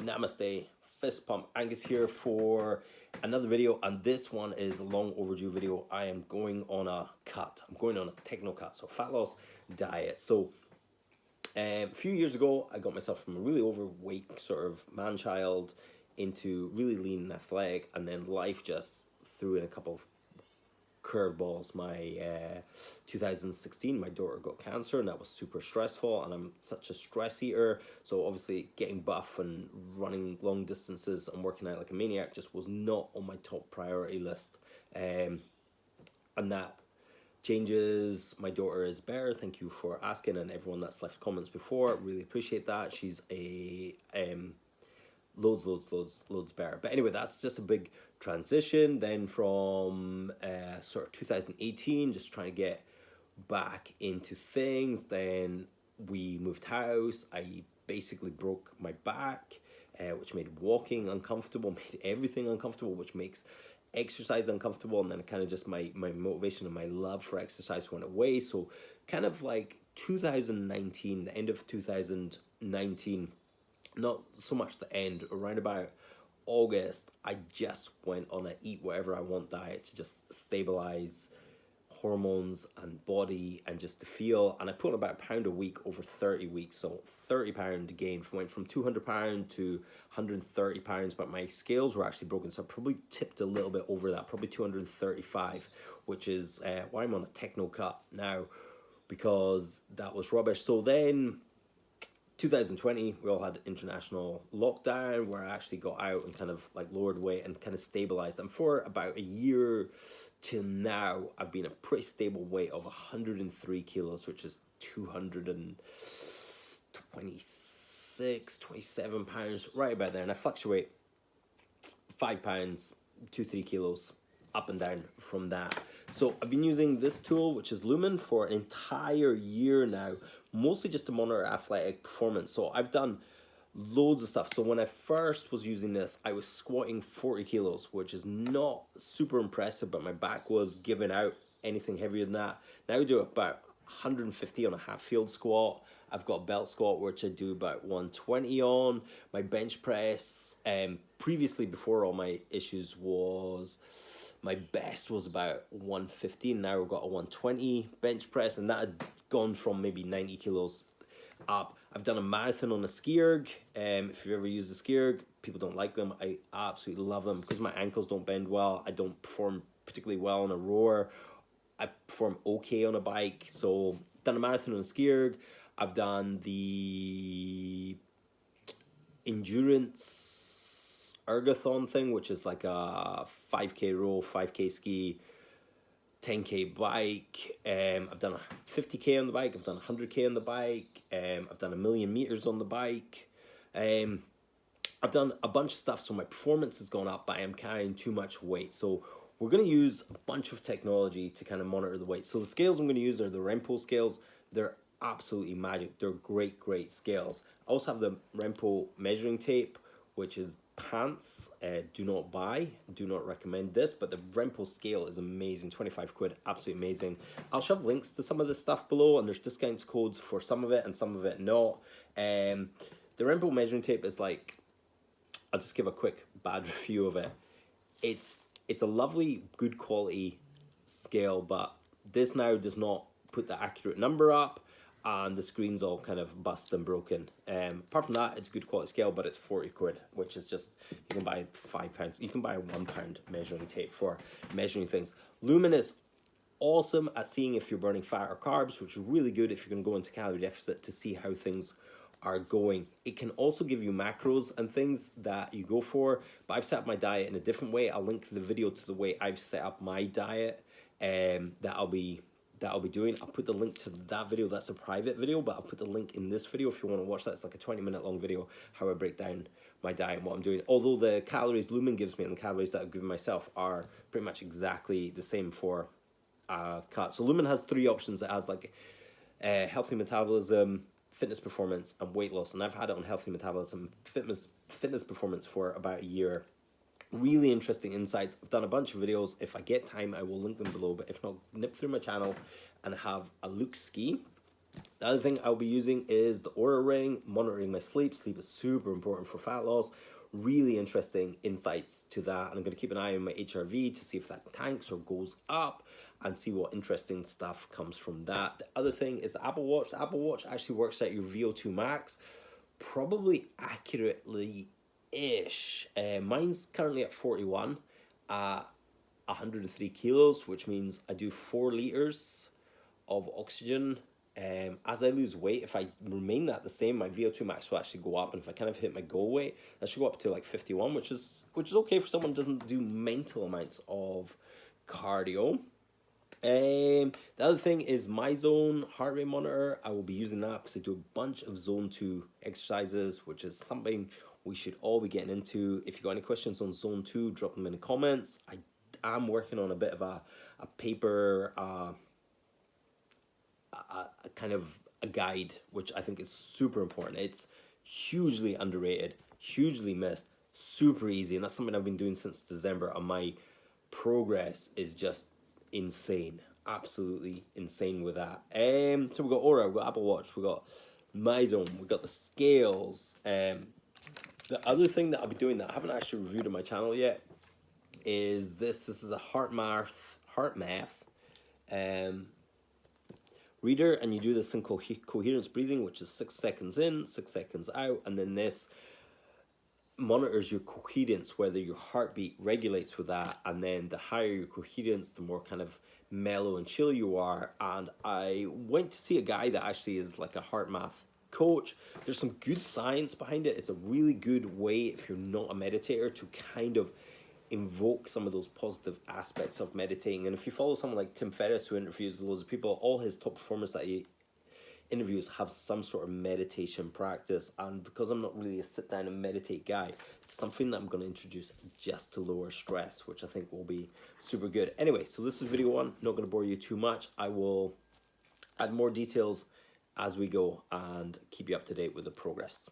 Namaste, fist pump. Angus here for another video, and this one is a long overdue video. I am going on a cut. I'm going on a techno cut, so fat loss diet. So a few years ago, I got myself from a really overweight sort of man-child into really lean and athletic, and then life just threw in a couple of curveballs. My 2016, my daughter got cancer, and that was super stressful, and I'm such a stress eater, so obviously getting buff and running long distances and working out like a maniac just was not on my top priority list. And that changes. My daughter is better, thank you for asking, and everyone that's left comments before, really appreciate that. She's a loads better. But anyway, that's just a big transition then from sort of 2018, just trying to get back into things. Then we moved house. I basically broke my back, which made walking uncomfortable, made everything uncomfortable, which makes exercise uncomfortable. And then kind of just my motivation and my love for exercise went away. So kind of like 2019, the end of 2019, not so much the end, around about August, I just went on a eat whatever I want diet to just stabilize hormones and body and just to feel. And I put on about a pound a week over 30 weeks, so 30-pound gain. Went from 200 pound to 130 pounds, but my scales were actually broken, so I probably tipped a little bit over that, probably 235, which is why I'm on a techno cut now, because that was rubbish. So then 2020, we all had international lockdown where I actually got out and kind of like lowered weight and kind of stabilized. And for about a year till now, I've been a pretty stable weight of 103 kilos, which is 226, 27 pounds, right about there. And I fluctuate 5 pounds, 2-3 kilos up and down from that. So I've been using this tool, which is Lumen, for an entire year now, mostly just to monitor athletic performance. So I've done loads of stuff. So when I first was using this, I was squatting 40 kilos, which is not super impressive, but my back was giving out anything heavier than that. Now I do about 150 on a half field squat. I've got a belt squat, which I do about 120 on. My bench press, previously before all my issues, was my best was about 115. Now I've got a 120 bench press, and that had gone from maybe 90 kilos up. I've done a marathon on a ski erg. If you've ever used a ski erg, people don't like them. I absolutely love them because my ankles don't bend well. I don't perform particularly well on a rower. I perform okay on a bike. So done a marathon on a ski erg. I've done the endurance ergathon thing, which is like a 5k row, 5k ski, 10k bike. I've done a 50k on the bike. I've done 100k on the bike. I've done 1,000,000 meters on the bike. I've done a bunch of stuff, so my performance has gone up, but I am carrying too much weight. So we're going to use a bunch of technology to kind of monitor the weight. So the scales I'm going to use are the Renpo scales. They're absolutely magic. They're great scales. I also have the Renpo measuring tape, which is pants. Do not buy, do not recommend this, but the Renpo scale is amazing. 25 quid, absolutely amazing. I'll shove links to some of this stuff below, and there's discount codes for some of it and some of it not. The Renpo measuring tape is like, I'll just give a quick bad review of it. It's a lovely, good quality scale, but this now does not put the accurate number up, and the screen's all kind of bust and broken. Apart from that, it's good quality scale, but it's 40 quid, which is just, you can buy 5 pounds. You can buy a 1 pound measuring tape for measuring things. Lumen is awesome at seeing if you're burning fat or carbs, which is really good if you're going to go into calorie deficit to see how things are going. It can also give you macros and things that you go for, but I've set up my diet in a different way. I'll link the video to the way I've set up my diet that I'll be doing. I'll put the link to that video. That's a private video, but I'll put the link in this video if you want to watch that. It's like a 20-minute long video, how I break down my diet and what I'm doing. Although the calories Lumen gives me and the calories that I've given myself are pretty much exactly the same for cut. So Lumen has 3 options. It has like healthy metabolism, fitness performance, and weight loss. And I've had it on healthy metabolism, fitness performance for about a year. Really interesting insights. I've done a bunch of videos. If I get time, I will link them below, but if not, nip through my channel and have a look ski. The other thing I'll be using is the Oura ring, monitoring my sleep. Sleep is super important for fat loss. Really interesting insights to that. And I'm going to keep an eye on my HRV to see if that tanks or goes up and see what interesting stuff comes from that. The other thing is the Apple Watch. The Apple Watch actually works out your VO2 max probably accurately-ish. Mine's currently at 41 at 103 kilos, which means I do 4 liters of oxygen. As I lose weight, if I remain that the same, my VO2 max will actually go up, and if I kind of hit my goal weight, that should go up to like 51, which is okay for someone who doesn't do mental amounts of cardio. The other thing is myzone heart rate monitor. I will be using that because I do a bunch of zone 2 exercises, which is something we should all be getting into. If you got any questions on zone 2, drop them in the comments. I am working on a bit of a paper, a kind of a guide, which I think is super important. It's hugely underrated, hugely missed, super easy, and that's something I've been doing since December, and my progress is just insane, absolutely insane with that. So we got Oura, we got Apple Watch, we got myzone, we got the scales. The other thing that I'll be doing that I haven't actually reviewed on my channel yet is this. This is a heart math reader, and you do this in coherence breathing, which is 6 seconds in, 6 seconds out, and then this monitors your coherence, whether your heartbeat regulates with that, and then the higher your coherence, the more kind of mellow and chill you are. And I went to see a guy that actually is like a heart math coach. There's some good science behind it. It's a really good way, if you're not a meditator, to kind of invoke some of those positive aspects of meditating. And if you follow someone like Tim Ferriss, who interviews loads of people, all his top performers that he interviews have some sort of meditation practice. And because I'm not really a sit down and meditate guy, it's something that I'm going to introduce just to lower stress, which I think will be super good. Anyway, so this is video 1. Not going to bore you too much. I will add more details as we go and keep you up to date with the progress.